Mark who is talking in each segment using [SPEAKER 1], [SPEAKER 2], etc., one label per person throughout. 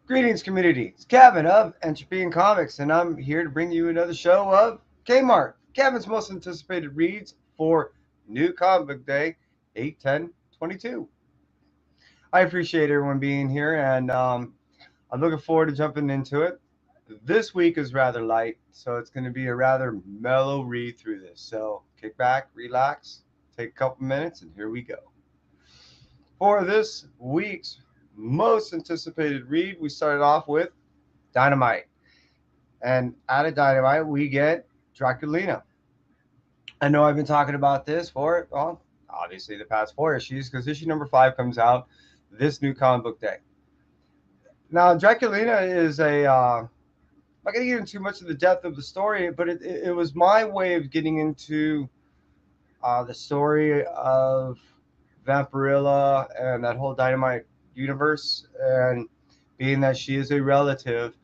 [SPEAKER 1] Greetings, community. It's Kevin of Entropy and Comics, and I'm here to bring you another show of K-M.A.R.T, Kevin's most anticipated reads for New Comic Book Day, 8/10/22. I appreciate everyone being here, and I'm looking forward to jumping into it. This week is rather light, so it's going to be a rather mellow read through this. So kick back, relax, take a couple minutes, and here we go. For this week's most anticipated read, we started off with Dynamite. And out of Dynamite, we get Draculina. I know I've been talking about this for, well, obviously the past 4 issues, because issue number 5 comes out this new comic book day. Now, Draculina is I'm not going to get into too much of the depth of the story, but it was my way of getting into the story of Vampirilla and that whole Dynamite universe, and being that she is a relative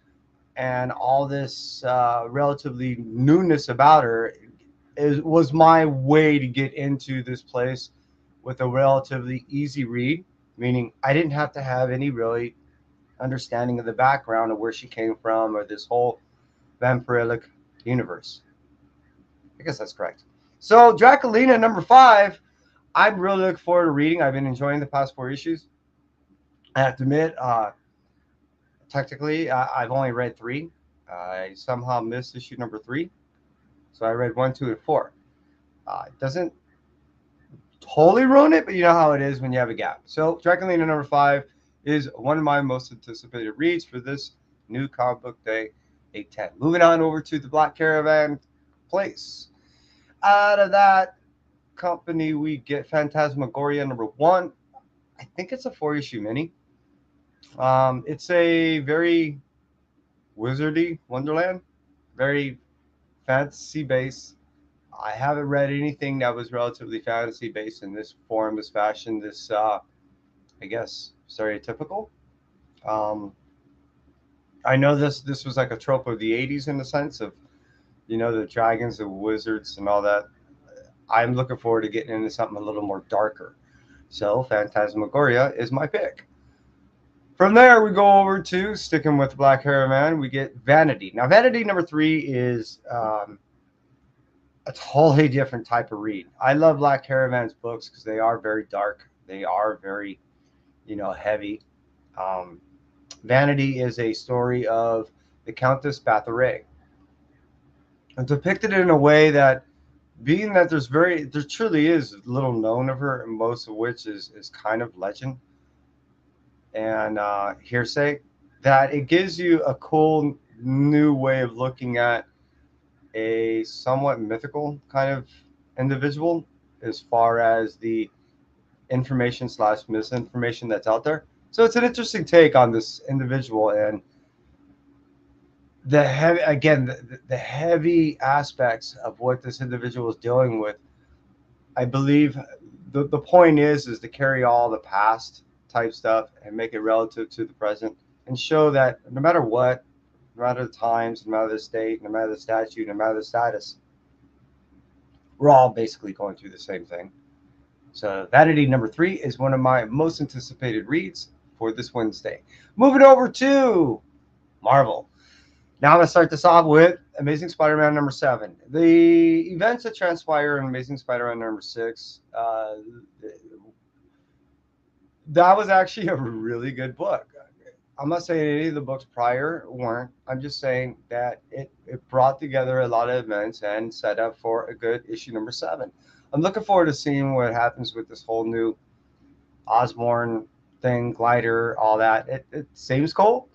[SPEAKER 1] and all this relatively newness about her was my way to get into this place with a relatively easy read, meaning I didn't have to have any really understanding of the background of where she came from or this whole vampiric universe. I guess that's correct. So Draculina number 5, I'm really looking forward to reading. I've been enjoying the past 4 issues. I have to admit, technically, I've only read 3. I somehow missed issue number 3, so I read 1, 2, and 4. It doesn't totally ruin it, but you know how it is when you have a gap. So Draculina number 5 is one of my most anticipated reads for this new comic book day, 8/10. Moving on over to the Black Caravan place. Out of that company, we get Phantasmagoria number 1. I think it's a 4 issue mini. It's a very wizardy Wonderland, very fantasy based. I haven't read anything that was relatively fantasy based in this form, this fashion, this I guess stereotypical. Um, I know this was like a trope of the '80s in the sense of the dragons, the wizards, and all that. I'm looking forward to getting into something a little more darker. So Phantasmagoria is my pick. From there, we go over to sticking with Black Hair Man. We get Vanity. Now, Vanity number 3 is a totally different type of read. I love Black Caravan's books because they are very dark. They are very, heavy. Um, Vanity is a story of the Countess Bathory, and depicted in a way that, being that there truly is little known of her, and most of which is kind of legend and hearsay, that it gives you a cool new way of looking at a somewhat mythical kind of individual as far as the information slash misinformation that's out there. So it's an interesting take on this individual and the heavy, again, the heavy aspects of what this individual is dealing with. I believe the point is to carry all the past type stuff and make it relative to the present and show that no matter what, no matter the times, no matter the state, no matter the statute, no matter the status, we're all basically going through the same thing. So Vanity number 3 is one of my most anticipated reads for this Wednesday. Moving over to Marvel. Now I'm going to start this off with Amazing Spider-Man number 7. The events that transpire in Amazing Spider-Man number 6, that was actually a really good book. I'm not saying any of the books prior weren't. I'm just saying that it brought together a lot of events and set up for a good issue number 7. I'm looking forward to seeing what happens with this whole new Osborn thing, glider, all that. It seems cool.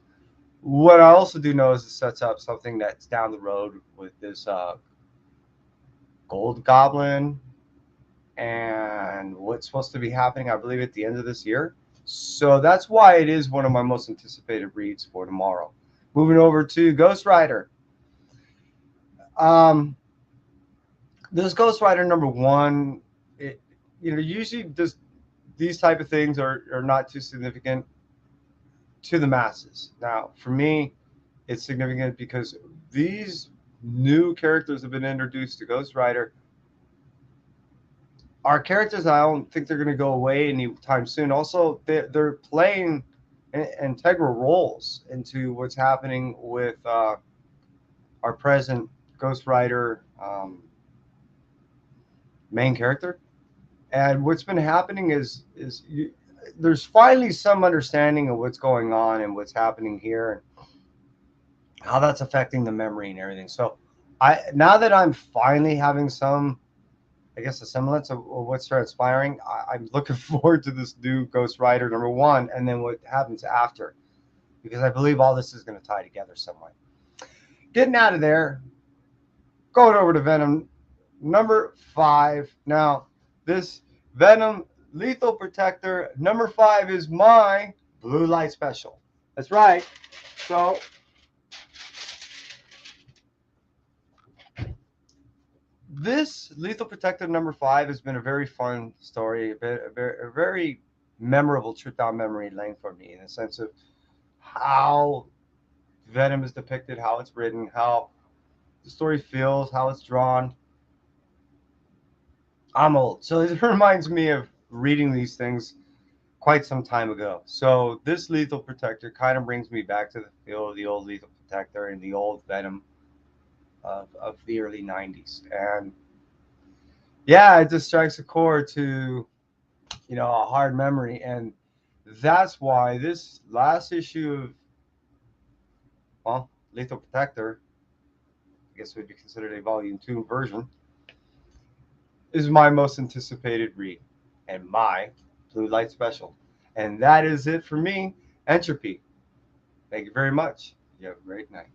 [SPEAKER 1] What I also do know is it sets up something that's down the road with this Gold Goblin and what's supposed to be happening, I believe, at the end of this year. So that's why it is one of my most anticipated reads for tomorrow. Moving over to Ghost Rider. Um, this Ghost Rider number 1, usually these type of things are not too significant to the masses. Now, for me, it's significant because these new characters have been introduced to Ghost Rider are characters I don't think they're going to go away anytime soon. Also, they're playing integral roles into what's happening with our present Ghost Rider main character. And what's been happening there's finally some understanding of what's going on and what's happening here and how that's affecting the memory and everything. So now that I'm finally having some, I guess, a semblance of what's transpiring, I'm looking forward to this new Ghost Rider #1 and then what happens after, because I believe all this is going to tie together some way. Getting out of there, going over to Venom #5. Now, this Venom Lethal Protector #5 is my blue light special. That's right. So this Lethal Protector #5 has been a very fun story, a very memorable trip down memory lane for me, in the sense of how Venom is depicted, how it's written, how the story feels, how it's drawn. I'm old, so it reminds me of reading these things quite some time ago. So this Lethal Protector kind of brings me back to the feel of the old Lethal Protector and the old Venom of the early 90s. And yeah, it just strikes a chord to, a hard memory. And that's why this last issue of, well, Lethal Protector, I guess would be considered a volume 2 version, is my most anticipated read and my blue light special. And that is it for me, Entropy. Thank you very much. You have a great night.